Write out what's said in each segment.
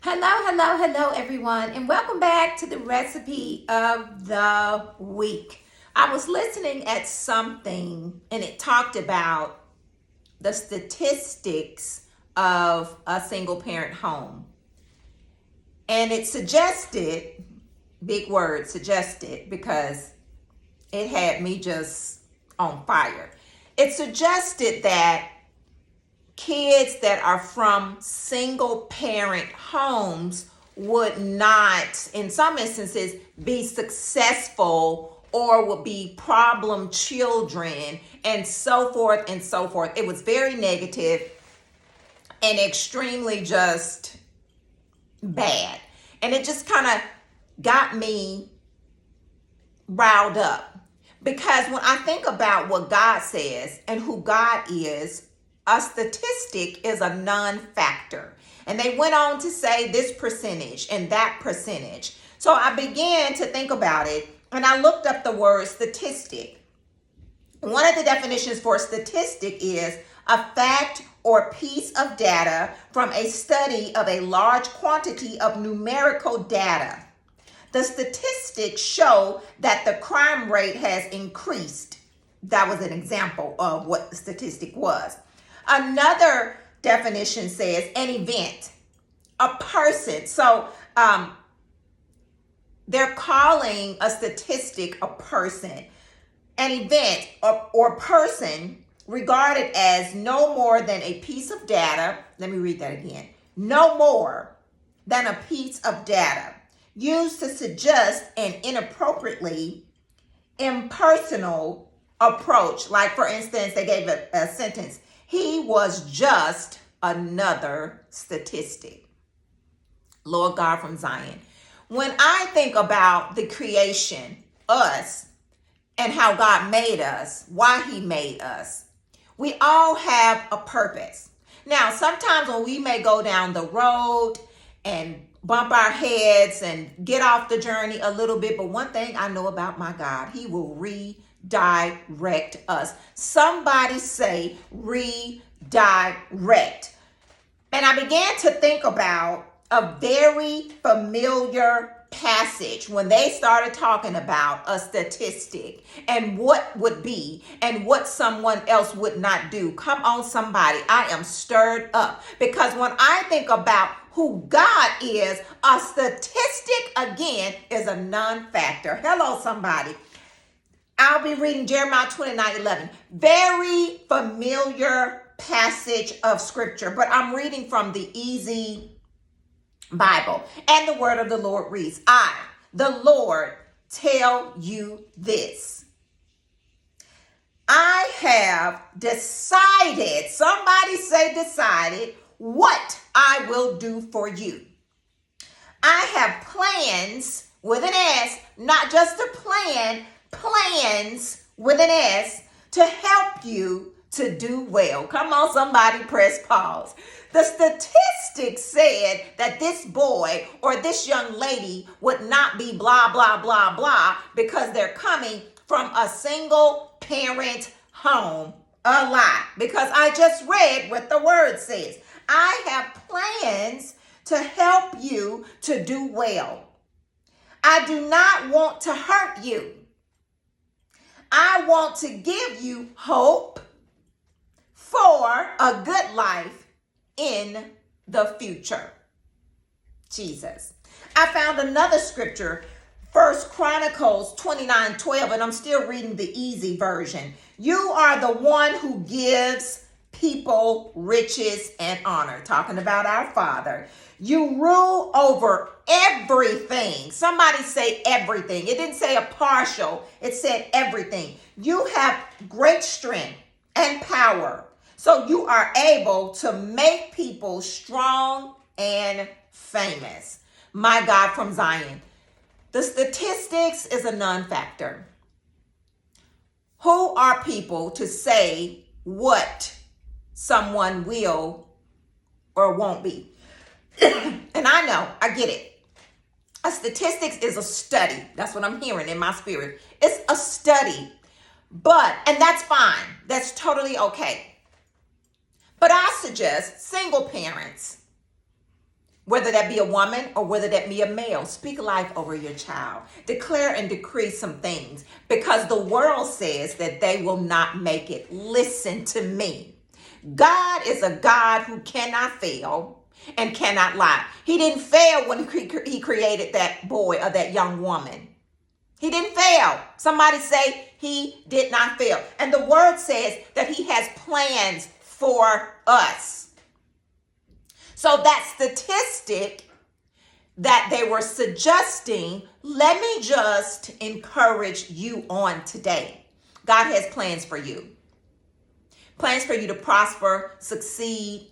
Hello, everyone, and welcome back to the recipe of the week. I was listening at something and it talked about the statistics of a single parent home. And it suggested, big word, suggested, because it had me just on fire. It suggested that kids that are from single parent homes would not, in some instances, be successful or would be problem children and so forth and so forth. It was very negative and extremely just bad. And it just kind of got me riled up. Because when I think about what God says and who God is, a statistic is a non-factor. And they went on to say this percentage and that percentage. So I began to think about it and I looked up the word statistic. One of the definitions for statistic is a fact or piece of data from a study of a large quantity of numerical data. The statistics show that the crime rate has increased. That was an example of what the statistic was. Another definition says an event, a person. So they're calling a statistic a person, an event or person regarded as no more than a piece of data. Let me read that again. No more than a piece of data used to suggest an inappropriately impersonal approach. Like, for instance, they gave a sentence. He was just another statistic. Lord God from Zion. When I think about the creation, us, and how God made us, why he made us, we all have a purpose. Now, sometimes when we may go down the road and bump our heads and get off the journey a little bit, but one thing I know about my God, he will redirect us. Somebody say redirect. And I began to think about a very familiar passage when they started talking about a statistic and what would be and what someone else would not do. Come on, somebody. I am stirred up because when I think about who God is, a statistic again is a non-factor. Hello, somebody. I'll be reading Jeremiah 29:11. Very familiar passage of scripture, but I'm reading from the Easy Bible. And the word of the Lord reads, I, the Lord, tell you this. I have decided, somebody say decided, what I will do for you. I have plans with an S, not just a plan, plans with an S to help you to do well. Come on, somebody, press pause. The statistics said that this boy or this young lady would not be blah, blah, blah, blah because they're coming from a single parent home. A lie, because I just read what the word says. I have plans to help you to do well. I do not want to hurt you. I want to give you hope for a good life in the future. Jesus. I found another scripture, 1 Chronicles 29:12, and I'm still reading the easy version. You are the one who gives people riches and honor. Talking about our Father. You rule over everything. Somebody say everything. It didn't say a partial. It said everything. You have great strength and power. So you are able to make people strong and famous. My God from Zion. The statistics is a non-factor. Who are people to say what someone will or won't be? And I know, I get it. A statistics is a study. That's what I'm hearing in my spirit. It's a study. And that's fine. That's totally okay. But I suggest single parents whether that be a woman or whether that be a male. Speak life over your child. Declare and decree some things, because the world says that they will not make it. Listen to me. God is a God who cannot fail and cannot lie. He didn't fail when he created that boy or that young woman. He didn't fail. Somebody say he did not fail. And the word says that he has plans for us. So that statistic that they were suggesting, let me just encourage you on today. God has plans for you. Plans for you to prosper, succeed,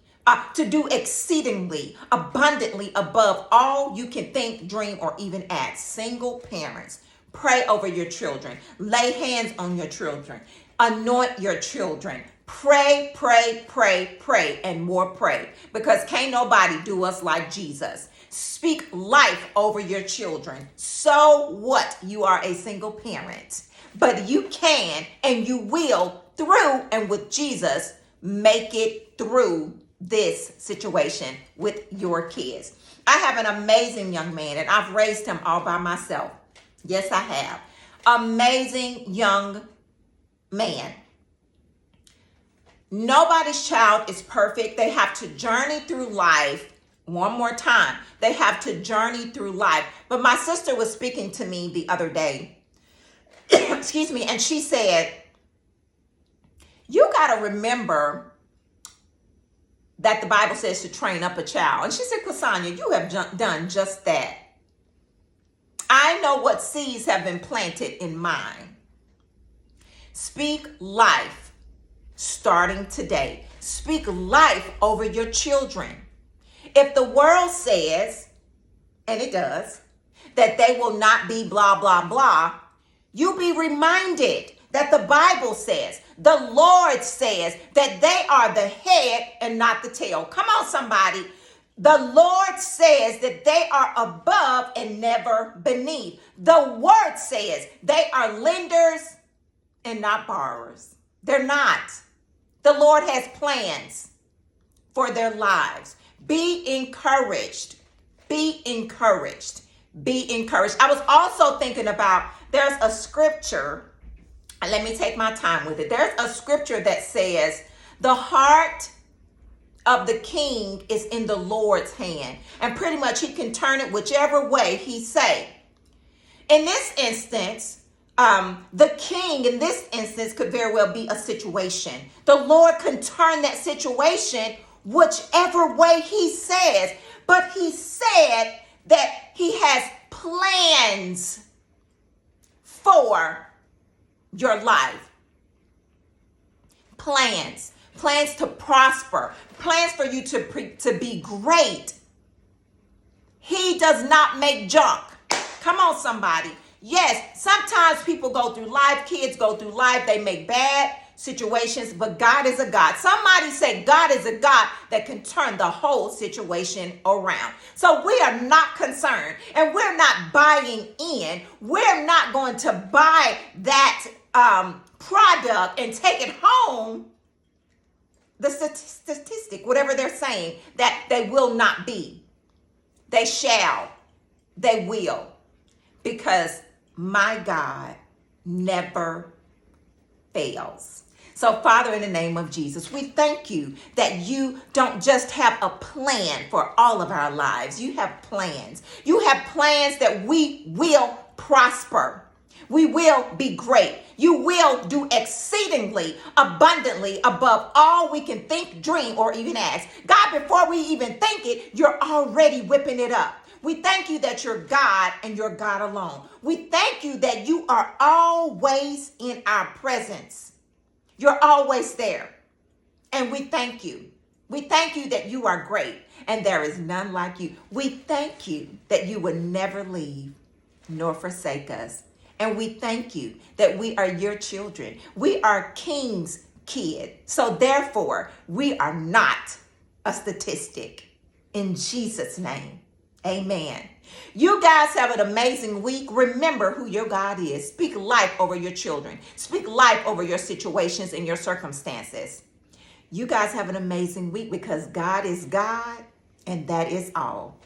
to do exceedingly, abundantly above all you can think, dream, or even ask. Single parents, pray over your children. Lay hands on your children. Anoint your children. Pray, pray, pray, pray, and more pray. Because can't nobody do us like Jesus. Speak life over your children. So what? You are a single parent. But you can and you will, through and with Jesus, make it through this situation with your kids. I have an amazing young man, and I've raised him all by myself. Yes, I have. Amazing young man. Nobody's child is perfect. They have to journey through life. One more time. They have to journey through life. But my sister was speaking to me the other day. Excuse me. And she said, you got to remember that the Bible says to train up a child. And she said, Ksania, you have done just that. I know what seeds have been planted in mine. Speak life starting today. Speak life over your children. If the world says, and it does, that they will not be blah, blah, blah, you be reminded that the Bible says, the Lord says that they are the head and not the tail. Come on, somebody. The Lord says that they are above and never beneath. The word says they are lenders and not borrowers. They're not. The Lord has plans for their lives. Be encouraged. Be encouraged. Be encouraged. I was also thinking about, there's a scripture, and let me take my time with it. There's a scripture that says, the heart of the king is in the Lord's hand. And pretty much he can turn it whichever way he say. In this instance, the king in this instance could very well be a situation. The Lord can turn that situation whichever way he says. But he said that he has plans for your life. Plans to prosper, plans for you to be great. He does not make junk. Come on, somebody. Yes, sometimes people go through life, kids go through life, they make bad situations, but God is a God. Somebody say God is a God that can turn the whole situation around. So we are not concerned, and we're not buying in. We're not going to buy that product and take it home. The statistic, whatever they're saying, that they will not be. They shall. They will. Because my God never fails. So, Father, in the name of Jesus, we thank you that you don't just have a plan for all of our lives. You have plans. You have plans that we will prosper. We will be great. You will do exceedingly abundantly above all we can think, dream, or even ask. God, before we even think it, you're already whipping it up. We thank you that you're God and you're God alone. We thank you that you are always in our presence. You're always there. And we thank you. We thank you that you are great and there is none like you. We thank you that you would never leave nor forsake us. And we thank you that we are your children. We are King's kid. So therefore, we are not a statistic. In Jesus' name, amen. You guys have an amazing week. Remember who your God is. Speak life over your children. Speak life over your situations and your circumstances. You guys have an amazing week because God is God, and that is all.